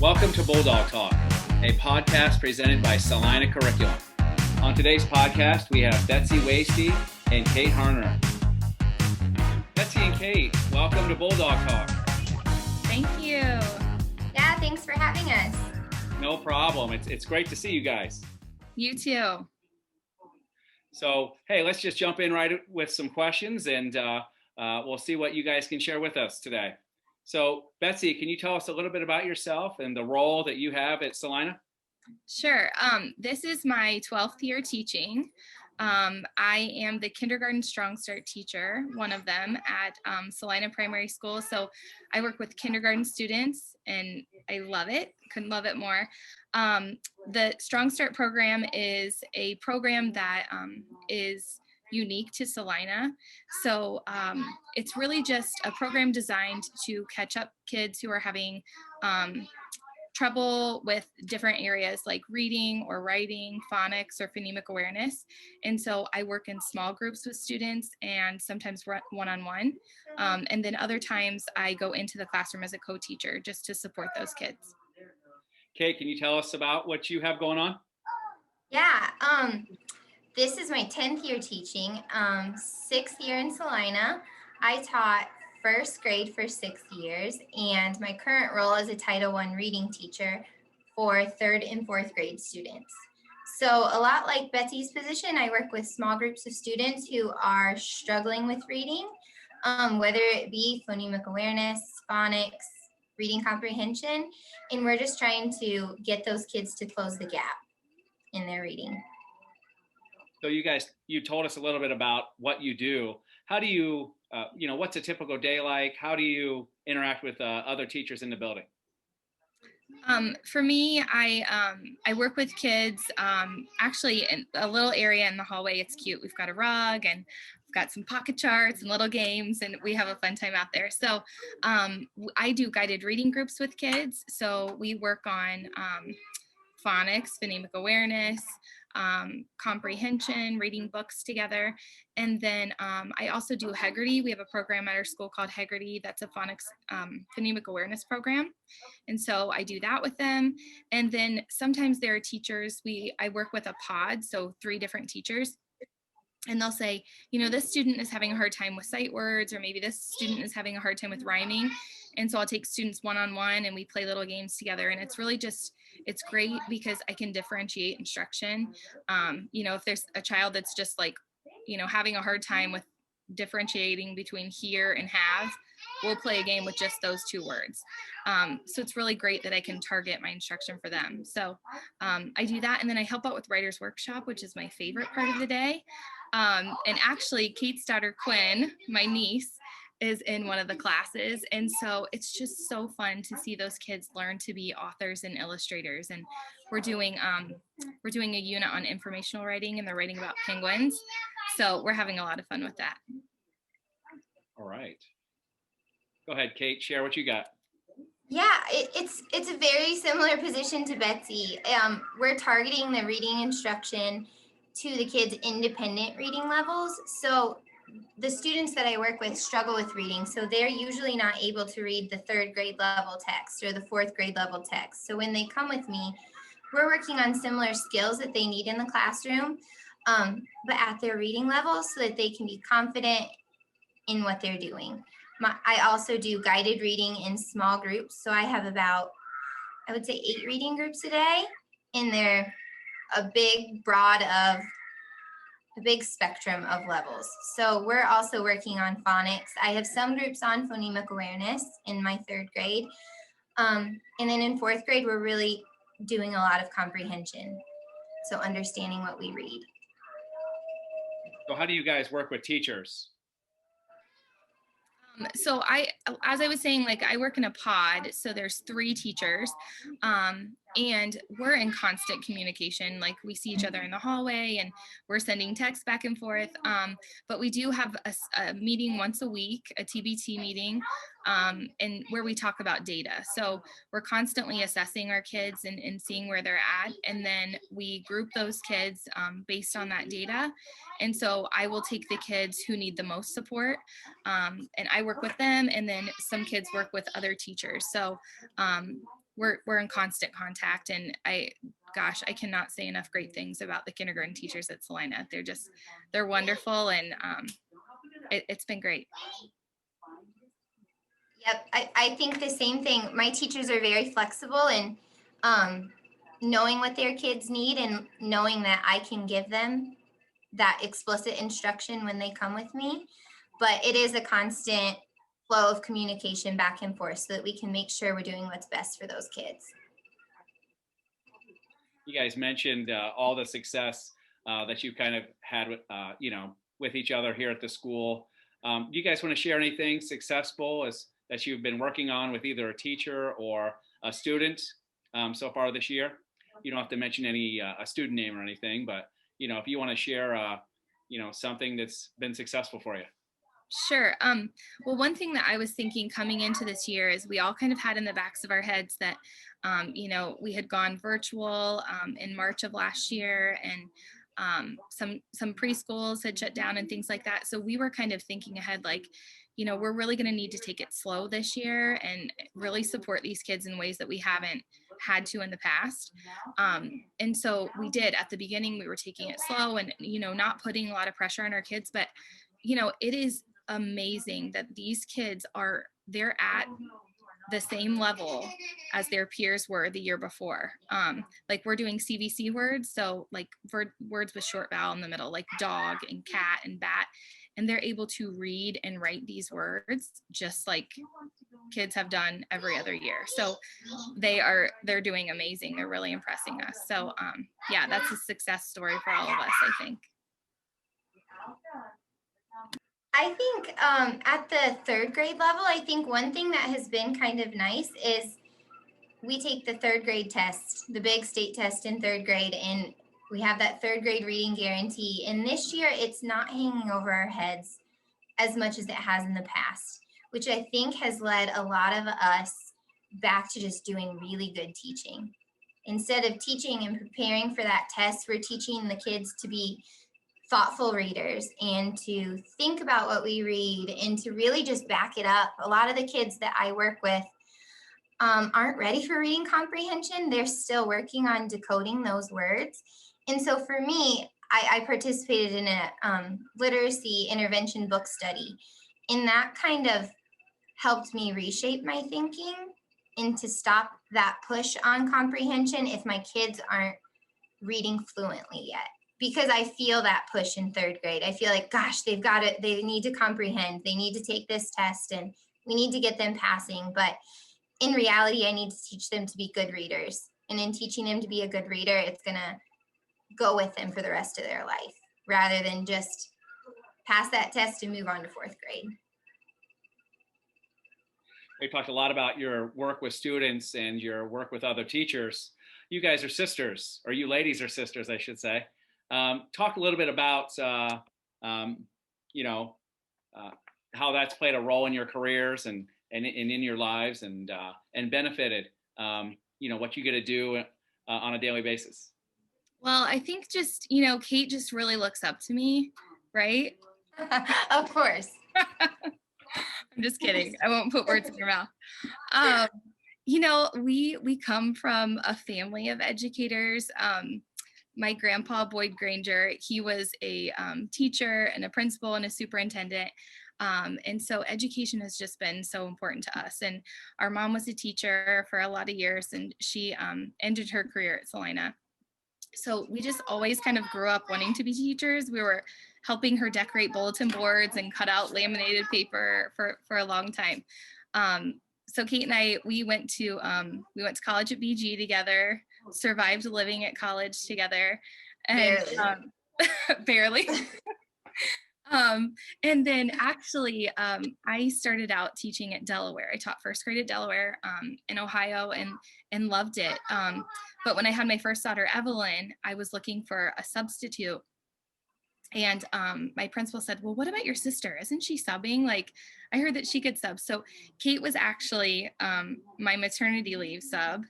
Welcome to Bulldog Talk, a podcast presented by Celina Curriculum. On today's podcast, we have Betsy Woeste and Kate Harner. Betsy and Kate, welcome to Bulldog Talk. Thank you. Yeah, thanks for having us. No problem. It's great to see you guys. You too. So, hey, let's just jump in right with some questions, and we'll see what you guys can share with us today. So, Betsy, can you tell us a little bit about yourself and the role that you have at Celina? Sure. This is my 12th year teaching. I am the kindergarten Strong Start teacher, one of them at Celina Primary School. So I work with kindergarten students and I love it. Couldn't love it more. The Strong Start program is a program that is unique to Celina. So it's really just a program designed to catch up kids who are having trouble with different areas like reading or writing, phonics, or phonemic awareness. And so I work in small groups with students and sometimes one-on-one. And then other times I go into the classroom as a co-teacher just to support those kids. Kate, can you tell us about what you have going on? Yeah, this is my 10th year teaching, 6th year in Celina. I taught first grade for 6 years, and my current role is a Title I reading teacher for 3rd and 4th grade students. So a lot like Betsy's position, I work with small groups of students who are struggling with reading, whether it be phonemic awareness, phonics, reading comprehension, and we're just trying to get those kids to close the gap in their reading. So you told us a little bit about what you do. How do you, what's a typical day like? How do you interact with other teachers in the building? For me, I work with kids, actually in a little area in the hallway. It's cute. We've got a rug and we've got some pocket charts and little games, and we have a fun time out there. So I do guided reading groups with kids. So we work on phonics, phonemic awareness, comprehension, reading books together. And then I also do Heggerty. We have a program at our school called Heggerty that's a phonics phonemic awareness program. And so I do that with them. And then sometimes there are teachers, I work with a pod, so 3 different teachers. And they'll say, this student is having a hard time with sight words, or maybe this student is having a hard time with rhyming. And so I'll take students one-on-one and we play little games together. And it's really it's great because I can differentiate instruction. If there's a child that's just like, having a hard time with differentiating between hear and have, we'll play a game with just those 2 words. So it's really great that I can target my instruction for them. So I do that. And then I help out with Writer's Workshop, which is my favorite part of the day. And actually Kate's daughter, Quinn, my niece, is in one of the classes. And so it's just so fun to see those kids learn to be authors and illustrators. And we're doing a unit on informational writing, and they're writing about penguins. So we're having a lot of fun with that. All right. Go ahead, Kate, share what you got. Yeah, it's a very similar position to Betsy. We're targeting the reading instruction to the kids' independent reading levels. So the students that I work with struggle with reading, so they're usually not able to read the 3rd grade level text or the 4th grade level text. So when they come with me, we're working on similar skills that they need in the classroom, but at their reading level so that they can be confident in what they're doing. I also do guided reading in small groups. So I have about, I would say 8 reading groups a day, and they're a big spectrum of levels. So we're also working on phonics. I have some groups on phonemic awareness in my 3rd grade. And then in 4th grade, we're really doing a lot of comprehension. So understanding what we read. So how do you guys work with teachers? So as I was saying, I work in a pod, so there's 3 teachers, and we're in constant communication. We see each other in the hallway and we're sending texts back and forth. But we do have a meeting once a week, a TBT meeting, and where we talk about data. So we're constantly assessing our kids and seeing where they're at. And then we group those kids based on that data. And so I will take the kids who need the most support, and I work with them, and then some kids work with other teachers. So we're in constant contact, and I cannot say enough great things about the kindergarten teachers at Celina. They're wonderful, and it's been great. Yep, I think the same thing. My teachers are very flexible, and knowing what their kids need and knowing that I can give them that explicit instruction when they come with me. But it is a constant flow of communication back and forth so that we can make sure we're doing what's best for those kids. You guys mentioned all the success that you've kind of had with, with each other here at the school. Do you guys want to share anything successful that you've been working on with either a teacher or a student so far this year? You don't have to mention any a student name or anything, but if you want to share something that's been successful for you. Sure. Well, one thing that I was thinking coming into this year is we all kind of had in the backs of our heads that we had gone virtual in March of last year, and some preschools had shut down and things like that. So we were kind of thinking ahead, like, we're really going to need to take it slow this year and really support these kids in ways that we haven't had to in the past. And so we did. At the beginning, we were taking it slow and, not putting a lot of pressure on our kids. But, it is amazing that these kids they're at the same level as their peers were the year before. Like we're doing CVC words. So like words with short vowel in the middle, like dog and cat and bat. And they're able to read and write these words just like kids have done every other year. So they're doing amazing. They're really impressing us. So yeah, that's a success story for all of us, I think. I think at the third grade level, I think one thing that has been kind of nice is we take the third grade test, the big state test in third grade, and we have that third grade reading guarantee. And this year it's not hanging over our heads as much as it has in the past, which I think has led a lot of us back to just doing really good teaching. Instead of teaching and preparing for that test, we're teaching the kids to be thoughtful readers and to think about what we read and to really just back it up. A lot of the kids that I work with aren't ready for reading comprehension. They're still working on decoding those words. And so for me, I participated in a literacy intervention book study, and that kind of helped me reshape my thinking and to stop that push on comprehension if my kids aren't reading fluently yet. Because I feel that push in third grade. I feel like, gosh, they need to comprehend, they need to take this test, and we need to get them passing. But in reality, I need to teach them to be good readers. And in teaching them to be a good reader, it's gonna go with them for the rest of their life, rather than just pass that test and move on to fourth grade. We talked a lot about your work with students and your work with other teachers. You guys are sisters, or you ladies are sisters, I should say. Talk a little bit about, how that's played a role in your careers and in your lives and benefited, what you get to do on a daily basis. Well, I think just, Kate just really looks up to me, right? Of course. I'm just kidding. I won't put words in your mouth. We come from a family of educators. My grandpa, Boyd Granger, he was a teacher and a principal and a superintendent. And so education has just been so important to us. And our mom was a teacher for a lot of years, and she ended her career at Celina. So we just always kind of grew up wanting to be teachers. We were helping her decorate bulletin boards and cut out laminated paper for a long time. So Kate and I, we went to college at BG together, survived living at college together, and barely. And then actually, I started out teaching at Delaware. I taught first grade at Delaware in Ohio and loved it. But when I had my first daughter, Evelyn, I was looking for a substitute. And my principal said, well, what about your sister? Isn't she subbing? Like, I heard that she could sub. So Kate was actually my maternity leave sub.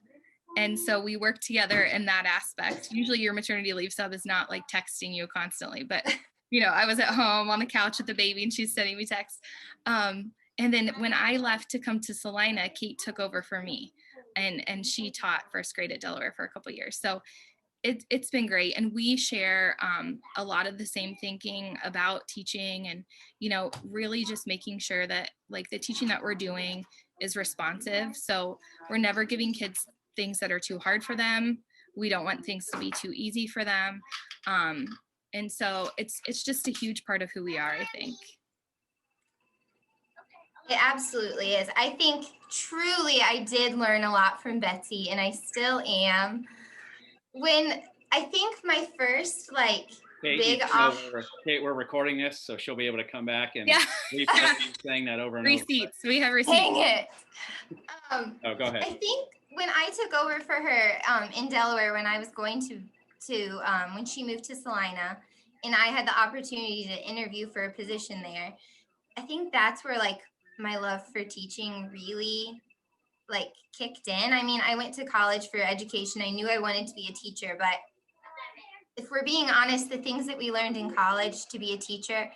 And so we worked together in that aspect. Usually your maternity leave sub is not like texting you constantly, but I was at home on the couch with the baby and she's sending me texts. And then when I left to come to Celina, Kate took over for me. and she taught first grade at Delaware for a couple of years. So it's been great, and we share a lot of the same thinking about teaching, and really just making sure that like the teaching that we're doing is responsive. So we're never giving kids things that are too hard for them. We don't want things to be too easy for them, and so it's just a huge part of who we are, I think. It absolutely is. I think truly I did learn a lot from Betsy, and I still am. When I think my first like Kate, big off. Kate, we're recording this, so she'll be able to come back and saying that over and receipts. over. We have receipts. Dang it. Oh, go ahead. I think when I took over for her in Delaware, when I was going to when she moved to Celina, and I had the opportunity to interview for a position there, I think that's where like my love for teaching really like kicked in. I mean, I went to college for education. I knew I wanted to be a teacher, but if we're being honest, the things that we learned in college to be a teacher,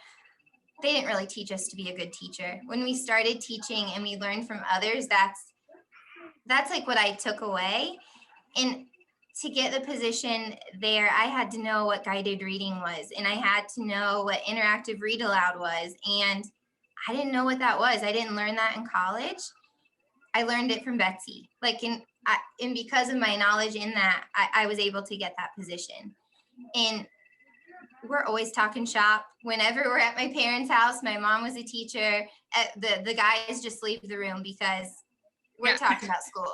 they didn't really teach us to be a good teacher. When we started teaching and we learned from others, that's like what I took away. And to get the position there, I had to know what guided reading was, and I had to know what interactive read aloud was. And I didn't know what that was. I didn't learn that in college. I learned it from Betsy. And because of my knowledge in that, I was able to get that position. And we're always talking shop. Whenever we're at my parents' house, my mom was a teacher. The guys just leave the room because we're talking about school.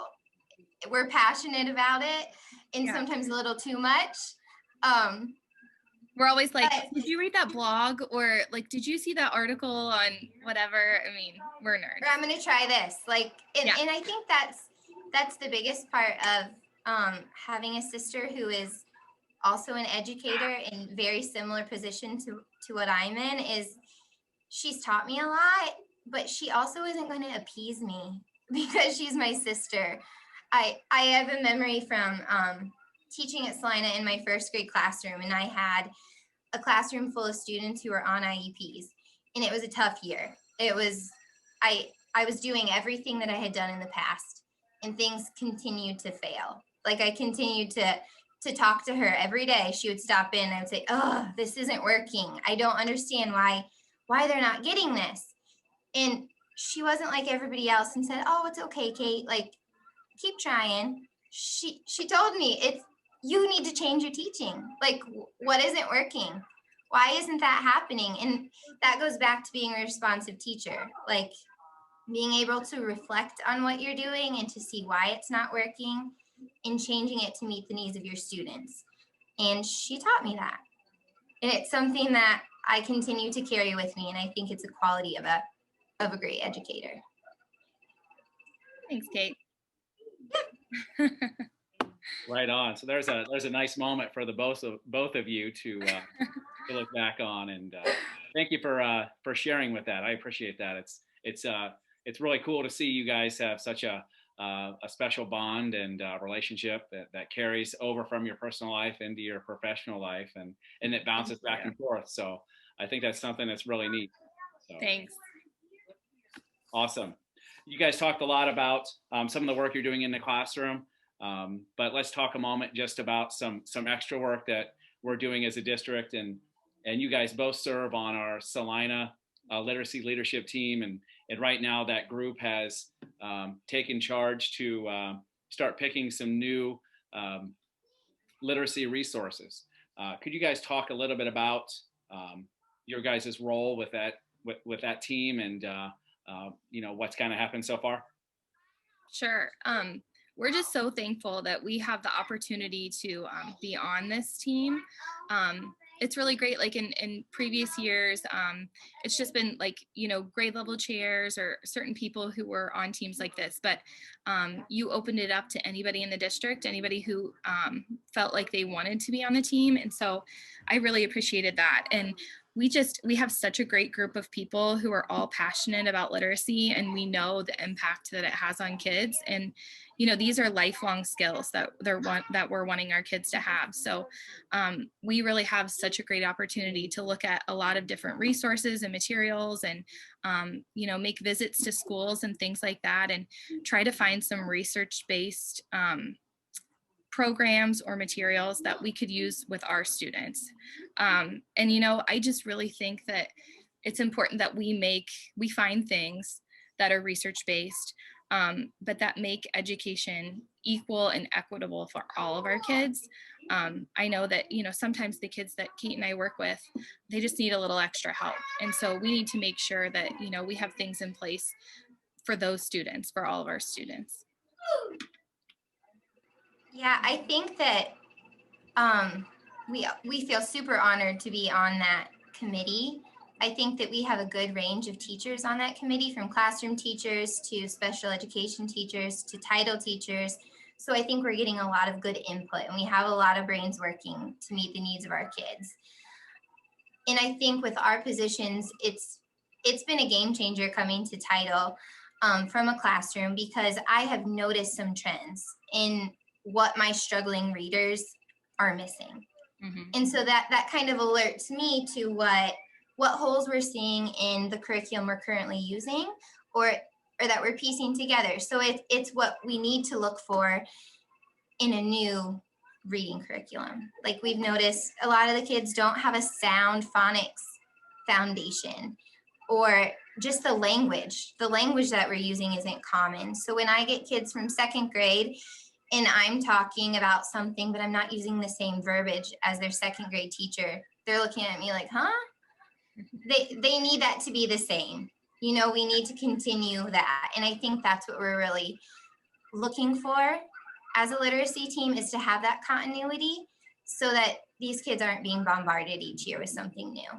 We're passionate about it, and sometimes a little too much. We're always like, did you read that blog? Or like, did you see that article on whatever? I mean, we're nerds. Or I'm going to try this. And I think that's the biggest part of having a sister who is also an educator in very similar position to what I'm in, is she's taught me a lot, but she also isn't going to appease me because she's my sister. I have a memory from teaching at Celina in my first grade classroom, and I had a classroom full of students who were on IEPs, and it was a tough year. I was doing everything that I had done in the past, and things continued to fail. Like I continued to talk to her every day. She would stop in and I would say, "Oh, this isn't working. I don't understand why they're not getting this." And she wasn't like everybody else and said, "Oh, it's okay, Kate. Like, keep trying." She told me, you need to change your teaching. Like, what isn't working? Why isn't that happening? And that goes back to being a responsive teacher, like being able to reflect on what you're doing and to see why it's not working and changing it to meet the needs of your students. And she taught me that. And it's something that I continue to carry with me. And I think it's a quality of a great educator. Thanks, Kate. Right on. So there's a nice moment for the both of you to look back on, and thank you for sharing with that. I appreciate that. It's really cool to see you guys have such a special bond and relationship that carries over from your personal life into your professional life, and it bounces back and forth. So I think that's something that's really neat. So, thanks. Awesome. You guys talked a lot about some of the work you're doing in the classroom, but let's talk a moment just about some extra work that we're doing as a district, and you guys both serve on our Celina literacy leadership team, and right now that group has taken charge to start picking some new literacy resources. Could you guys talk a little bit about your guys' role with that team, and what's kind of happened so far? Sure. We're just so thankful that we have the opportunity to be on this team. It's really great. Like in previous years, it's just been like, grade level chairs or certain people who were on teams like this, but you opened it up to anybody in the district, anybody who felt like they wanted to be on the team. And so I really appreciated that. And we have such a great group of people who are all passionate about literacy, and we know the impact that it has on kids. And these are lifelong skills that we're wanting our kids to have. So we really have such a great opportunity to look at a lot of different resources and materials, and make visits to schools and things like that, and try to find some research-based programs or materials that we could use with our students. And I just really think that it's important that we find things that are research-based, but that make education equal and equitable for all of our kids. I know that, sometimes the kids that Kate and I work with, they just need a little extra help. And so we need to make sure that, we have things in place for those students, for all of our students. Yeah, I think that we feel super honored to be on that committee. I think that we have a good range of teachers on that committee, from classroom teachers to special education teachers to title teachers. So I think we're getting a lot of good input, and we have a lot of brains working to meet the needs of our kids. And I think with our positions, it's been a game changer coming to title from a classroom, because I have noticed some trends in what my struggling readers are missing. Mm-hmm. And so that kind of alerts me to what holes we're seeing in the curriculum we're currently using, or that we're piecing together. So it's what we need to look for in a new reading curriculum. Like, we've noticed a lot of the kids don't have a sound phonics foundation, or just the language that we're using isn't common. So when I get kids from second grade and I'm talking about something, but I'm not using the same verbiage as their second grade teacher, they're looking at me like, huh? They need that to be the same. We need to continue that. And I think that's what we're really looking for as a literacy team, is to have that continuity so that these kids aren't being bombarded each year with something new.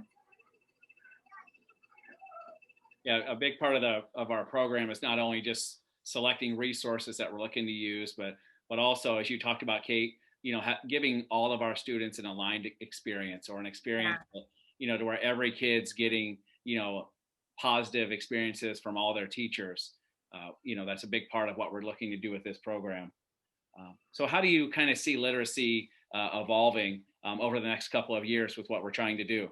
Yeah, a big part of our program is not only just selecting resources that we're looking to use, but also, as you talked about, Kate, giving all of our students an aligned experience, or an experience, to where every kid's getting, positive experiences from all their teachers. That's a big part of what we're looking to do with this program. So how do you kind of see literacy evolving over the next couple of years with what we're trying to do?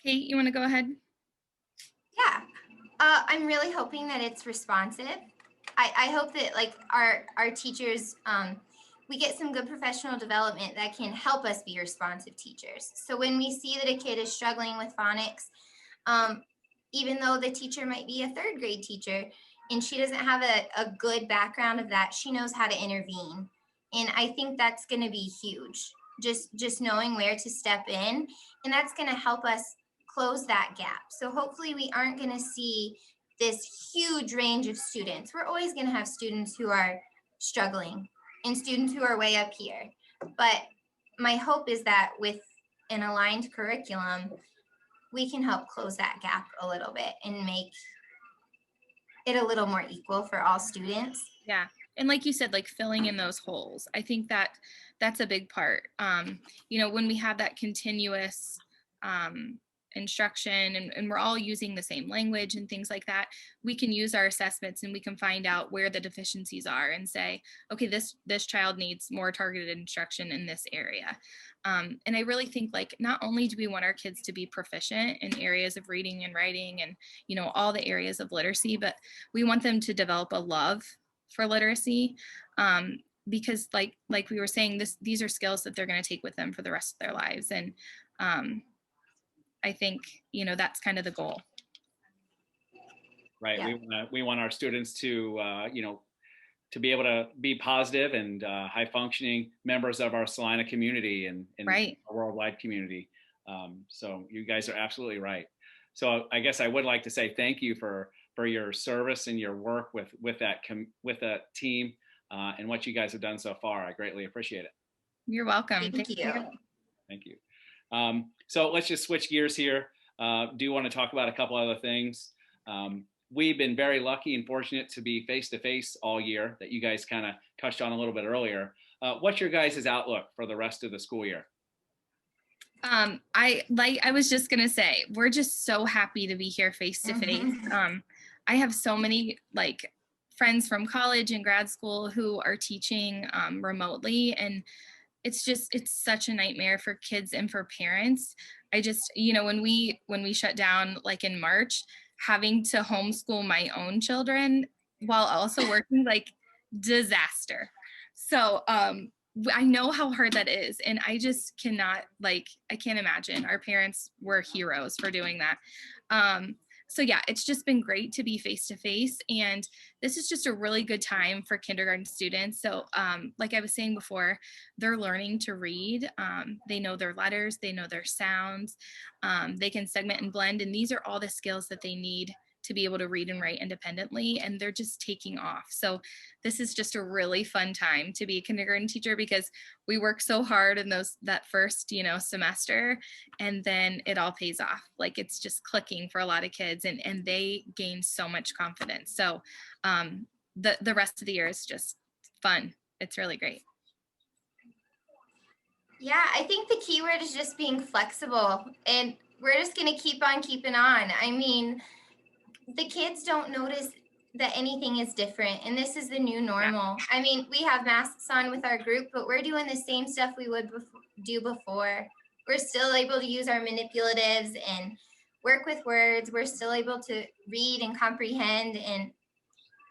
Kate, you want to go ahead? Yeah, I'm really hoping that it's responsive. I hope that, like, our teachers, we get some good professional development that can help us be responsive teachers. So when we see that a kid is struggling with phonics, even though the teacher might be a third grade teacher and she doesn't have a good background of that, she knows how to intervene. And I think that's going to be huge, just knowing where to step in. And that's going to help us close that gap. So hopefully we aren't going to see this huge range of students. We're always going to have students who are struggling and students who are way up here. But my hope is that with an aligned curriculum, we can help close that gap a little bit and make it a little more equal for all students. Yeah. And like you said, like, filling in those holes. I think that's a big part. When we have that continuous instruction, and we're all using the same language and things like that, we can use our assessments and we can find out where the deficiencies are and say, okay, this child needs more targeted instruction in this area. And I really think, like, not only do we want our kids to be proficient in areas of reading and writing and, all the areas of literacy, but we want them to develop a love for literacy, because like we were saying, these are skills that they're going to take with them for the rest of their lives. And I think, that's kind of the goal. Right. Yeah. We want our students to, to be able to be positive and high functioning members of our Celina community and right. Our worldwide community. So you guys are absolutely right. So I guess I would like to say thank you for your service and your work with that team and what you guys have done so far. I greatly appreciate it. You're welcome. Thank you. Thank you. So let's just switch gears here. Do want to talk about a couple other things. We've been very lucky and fortunate to be face-to-face all year, that you guys kind of touched on a little bit earlier. What's your guys' outlook for the rest of the school year? I was just gonna say, we're just so happy to be here face to face. I have so many like friends from college and grad school who are teaching remotely, and it's such a nightmare for kids and for parents. I just, when we shut down like in March, having to homeschool my own children while also working, like, disaster. So I know how hard that is, and I just cannot, like, I can't imagine. Our parents were heroes for doing that. So yeah, it's just been great to be face to face, and this is just a really good time for kindergarten students. So like I was saying before, they're learning to read. They know their letters, they know their sounds, they can segment and blend, and these are all the skills that they need to be able to read and write independently, and they're just taking off. So this is just a really fun time to be a kindergarten teacher, because we work so hard in that first, semester, and then it all pays off. Like, it's just clicking for a lot of kids, and they gain so much confidence. So the rest of the year is just fun. It's really great. Yeah, I think the key word is just being flexible, and we're just going to keep on keeping on. I mean, the kids don't notice that anything is different, and this is the new normal. Yeah. I mean, we have masks on with our group, but we're doing the same stuff we would do before. We're still able to use our manipulatives and work with words. We're still able to read and comprehend, and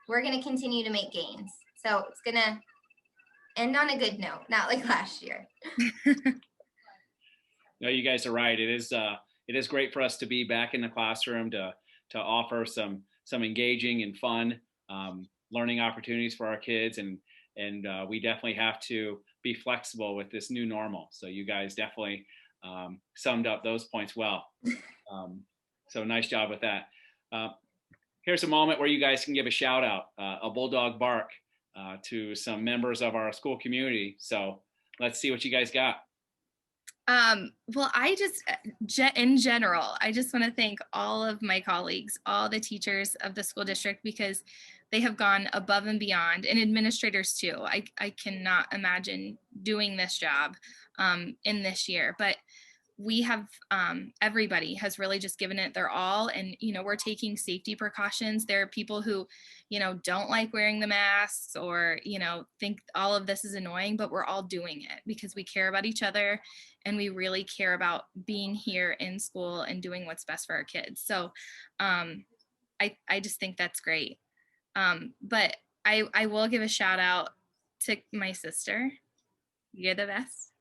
we're going to continue to make gains. So it's going to end on a good note, not like last year. No, you guys are right. It is great for us to be back in the classroom to offer some engaging and fun learning opportunities for our kids, and we definitely have to be flexible with this new normal. So you guys definitely summed up those points well. So nice job with that. Here's a moment where you guys can give a shout out, a Bulldog Bark, to some members of our school community. So let's see what you guys got. Well, in general, I just want to thank all of my colleagues, all the teachers of the school district, because they have gone above and beyond, and administrators too. I cannot imagine doing this job in this year, but we have, everybody has really just given it their all. And, we're taking safety precautions. There are people who, don't like wearing the masks, or, think all of this is annoying, but we're all doing it because we care about each other, and we really care about being here in school and doing what's best for our kids. So I just think that's great. But I will give a shout out to my sister. You're the best.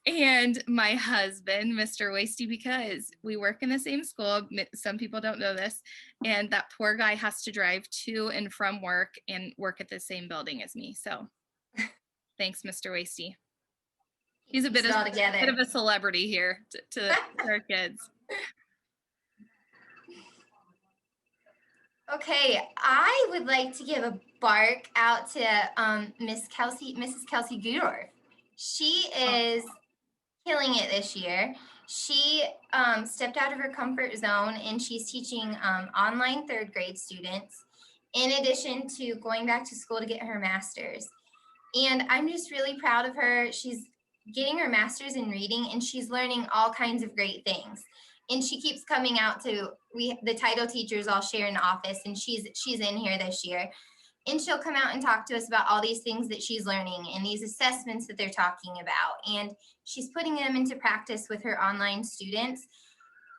And my husband, Mr. Woeste, because we work in the same school. Some people don't know this, and that poor guy has to drive to and from work and work at the same building as me. So thanks, Mr. Woeste. He's a bit of a celebrity here to our kids. Okay, I would like to give a bark out to Mrs. Kelsey Gudorf. She is killing it this year. She stepped out of her comfort zone, and she's teaching online third grade students, in addition to going back to school to get her master's. And I'm just really proud of her. She's getting her master's in reading, and she's learning all kinds of great things. And she keeps coming out to, the title teachers all share an office, and she's in here this year. And she'll come out and talk to us about all these things that she's learning and these assessments that they're talking about. And she's putting them into practice with her online students.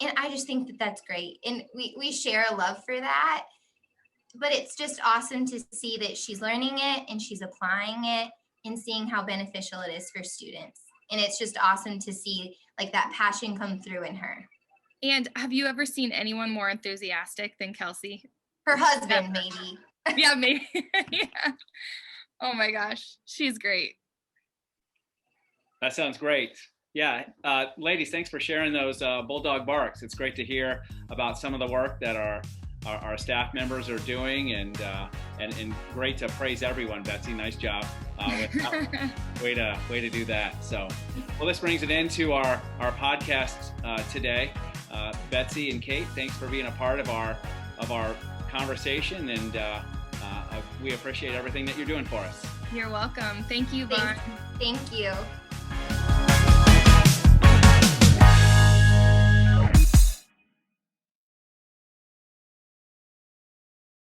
And I just think that that's great. And we share a love for that. But it's just awesome to see that she's learning it and she's applying it and seeing how beneficial it is for students. And it's just awesome to see like that passion come through in her. And have you ever seen anyone more enthusiastic than Kelsey? Her husband, maybe. Yeah, maybe. Yeah. Oh my gosh, she's great. That sounds great. Yeah, ladies, thanks for sharing those Bulldog Barks. It's great to hear about some of the work that our staff members are doing, and great to praise everyone. Betsy, nice job. Way to do that. So, well, this brings it into our podcast today. Betsy and Kate, thanks for being a part of our conversation, and we appreciate everything that you're doing for us. You're welcome. Thank you, Vaughn. Thank you.